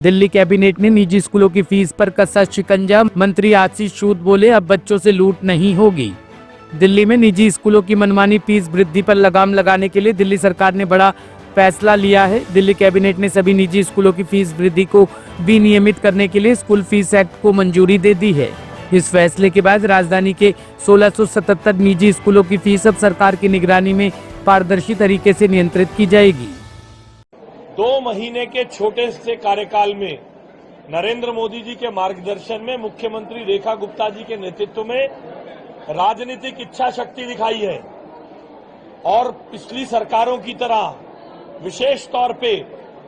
Delhi cabinet ने निजी स्कूलों की फीस पर कसा शिकंजा। मंत्री आशीष सूद बोले, अब बच्चों से लूट नहीं होगी। दिल्ली में निजी स्कूलों की मनमानी फीस वृद्धि पर लगाम लगाने के लिए दिल्ली सरकार ने बड़ा फैसला लिया है। दिल्ली कैबिनेट ने सभी निजी स्कूलों की फीस वृद्धि को विनियमित करने के लिए स्कूल फीस एक्ट को मंजूरी दे दी है। इस फैसले के बाद राजधानी के 1677 निजी स्कूलों की फीस अब सरकार की निगरानी में पारदर्शी तरीके से नियंत्रित की जाएगी। 2 महीने के छोटे से कार्यकाल में नरेंद्र मोदी जी के मार्गदर्शन में मुख्यमंत्री रेखा गुप्ता जी के नेतृत्व में राजनीतिक इच्छा शक्ति दिखाई है और पिछली सरकारों की तरह विशेष तौर पे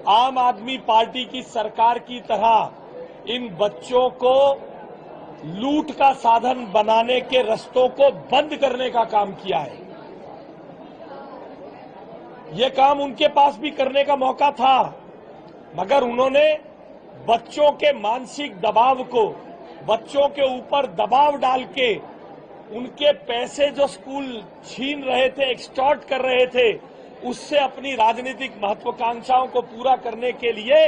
आम आदमी पार्टी की सरकार की तरह इन बच्चों को लूट का साधन बनाने के रस्तों को बंद करने का काम किया है। ये काम उनके पास भी करने का मौका था, मगर उन्होंने बच्चों के मानसिक दबाव को, बच्चों के ऊपर दबाव डाल के उनके पैसे जो स्कूल छीन रहे थे, एक्सटॉर्ट कर रहे थे, उससे अपनी राजनीतिक महत्वाकांक्षाओं को पूरा करने के लिए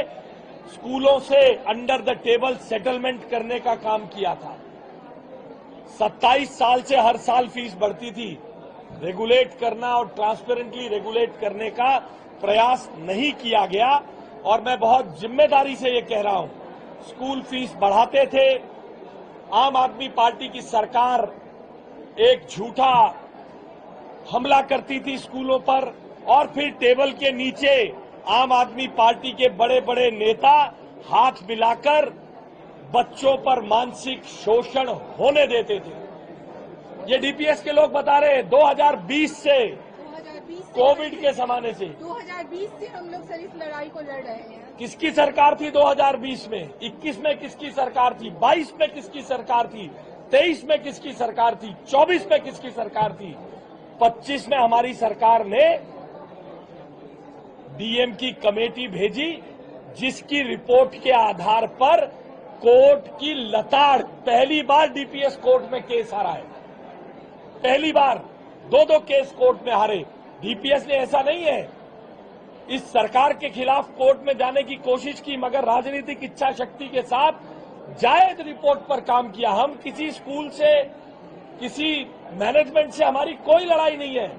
स्कूलों से अंडर द टेबल सेटलमेंट करने का काम किया था। 27 साल से हर साल फीस बढ़ती थी। रेगुलेट करना और ट्रांसपेरेंटली रेगुलेट करने का प्रयास नहीं किया गया और मैं बहुत जिम्मेदारी से ये कह रहा हूं, स्कूल फीस बढ़ाते थे। आम आदमी पार्टी की सरकार एक झूठा हमला करती थी स्कूलों पर और फिर टेबल के नीचे आम आदमी पार्टी के बड़े बड़े नेता हाथ मिलाकर बच्चों पर मानसिक शोषण होने देते थे। ये डीपीएस के लोग बता रहे हैं 2020 से कोविड के जमाने से 2020 से हम लोग सर इस लड़ाई को लड़ रहे हैं। किसकी सरकार थी 2020 में? 21 में किसकी सरकार थी? 22 में किसकी सरकार थी? 23 में किसकी सरकार थी? 24 में किसकी सरकार थी? 25 में हमारी सरकार ने डीएम की कमेटी भेजी, जिसकी रिपोर्ट के आधार पर कोर्ट की लताड़, पहली बार डीपीएस कोर्ट में केस हारा है। पहली बार 2 केस कोर्ट में हारे। डीपीएस ने ऐसा नहीं है इस सरकार के खिलाफ कोर्ट में जाने की कोशिश की, मगर राजनीतिक इच्छा शक्ति के साथ जायज रिपोर्ट पर काम किया। हम किसी स्कूल से, किसी मैनेजमेंट से हमारी कोई लड़ाई नहीं है।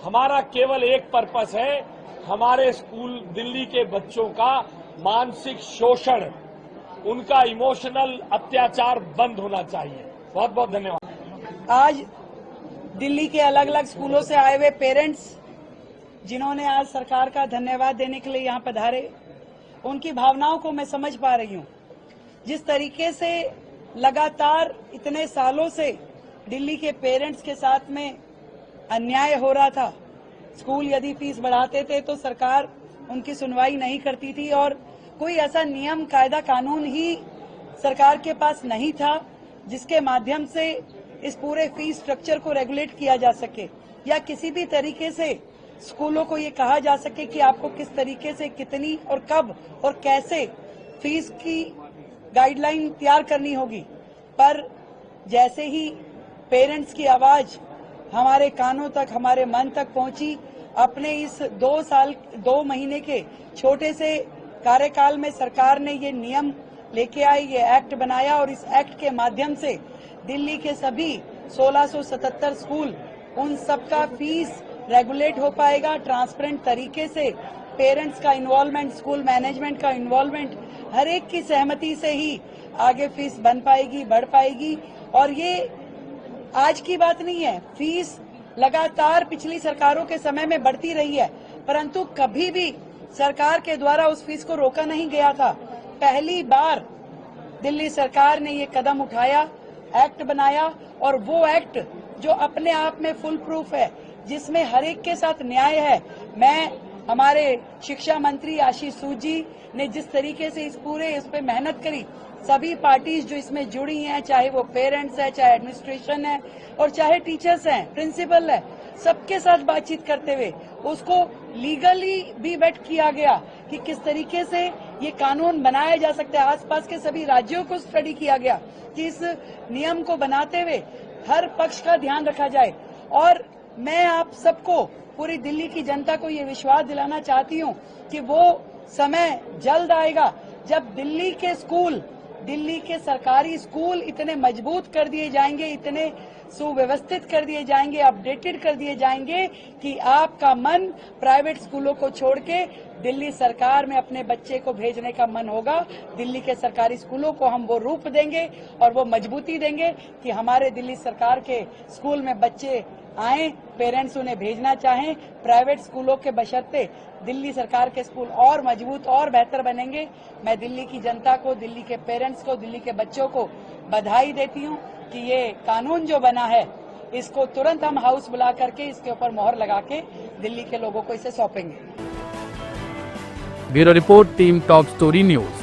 हमारा केवल एक पर्पस है, हमारे स्कूल दिल्ली के बच्चों का मानसिक शोषण, उनका इमोशनल अत्याचार बंद होना चाहिए। बहुत बहुत धन्यवाद। आज दिल्ली के अलग अलग स्कूलों से आए हुए पेरेंट्स, जिन्होंने आज सरकार का धन्यवाद देने के लिए यहाँ पधारे, उनकी भावनाओं को मैं समझ पा रही हूँ। जिस तरीके से लगातार इतने सालों से दिल्ली के पेरेंट्स के साथ में अन्याय हो रहा था, स्कूल यदि फीस बढ़ाते थे तो सरकार उनकी सुनवाई नहीं करती थी और कोई ऐसा नियम, कायदा, कानून ही सरकार के पास नहीं था जिसके माध्यम से इस पूरे फीस स्ट्रक्चर को रेगुलेट किया जा सके या किसी भी तरीके से स्कूलों को ये कहा जा सके कि आपको किस तरीके से, कितनी और कब और कैसे फीस की गाइडलाइन तैयार करनी होगी। पर जैसे ही पेरेंट्स की आवाज हमारे कानों तक, हमारे मन तक पहुंची, अपने इस 2 महीने के छोटे से कार्यकाल में सरकार ने ये नियम लेके आई, ये एक्ट बनाया और इस एक्ट के माध्यम से दिल्ली के सभी 1677 स्कूल, उन सबका फीस रेगुलेट हो पाएगा ट्रांसपेरेंट तरीके से। पेरेंट्स का इन्वॉल्वमेंट, स्कूल मैनेजमेंट का इन्वॉल्वमेंट, हर एक की सहमति से ही आगे फीस बन पाएगी, बढ़ पाएगी। और ये आज की बात नहीं है, फीस लगातार पिछली सरकारों के समय में बढ़ती रही है, परंतु कभी भी सरकार के द्वारा उस फीस को रोका नहीं गया था। पहली बार दिल्ली सरकार ने ये कदम उठाया, एक्ट बनाया और वो एक्ट जो अपने आप में फुल प्रूफ है, जिसमें हर एक के साथ न्याय है। मैं, हमारे शिक्षा मंत्री आशीष सूद जी ने जिस तरीके से इस पे मेहनत करी, सभी पार्टीज जो इसमें जुड़ी हैं, चाहे वो पेरेंट्स है, चाहे एडमिनिस्ट्रेशन है और चाहे टीचर्स हैं, प्रिंसिपल है, सबके साथ बातचीत करते हुए उसको लीगली भी वेट किया गया कि किस तरीके से ये कानून बनाया जा सकता है। आसपास के सभी राज्यों को स्टडी किया गया कि इस नियम को बनाते हुए हर पक्ष का ध्यान रखा जाए। और मैं आप सबको, पूरी दिल्ली की जनता को ये विश्वास दिलाना चाहती हूँ कि वो समय जल्द आएगा जब दिल्ली के सरकारी स्कूल इतने मजबूत कर दिए जाएंगे, इतने सुव्यवस्थित कर दिए जाएंगे, अपडेटेड कर दिए जाएंगे कि आपका मन प्राइवेट स्कूलों को छोड़ के दिल्ली सरकार में अपने बच्चे को भेजने का मन होगा। दिल्ली के सरकारी स्कूलों को हम वो रूप देंगे और वो मजबूती देंगे कि हमारे दिल्ली सरकार के स्कूल में बच्चे आए, पेरेंट्स उन्हें भेजना चाहें। प्राइवेट स्कूलों के बशर्ते दिल्ली सरकार के स्कूल और मजबूत और बेहतर बनेंगे। मैं दिल्ली की जनता को, दिल्ली के पेरेंट्स को, दिल्ली के बच्चों को बधाई देती हूं कि ये कानून जो बना है इसको तुरंत हम हाउस बुला करके इसके ऊपर मोहर लगा के दिल्ली के लोगों को इसे सौंपेंगे। Bureau report, team top story news.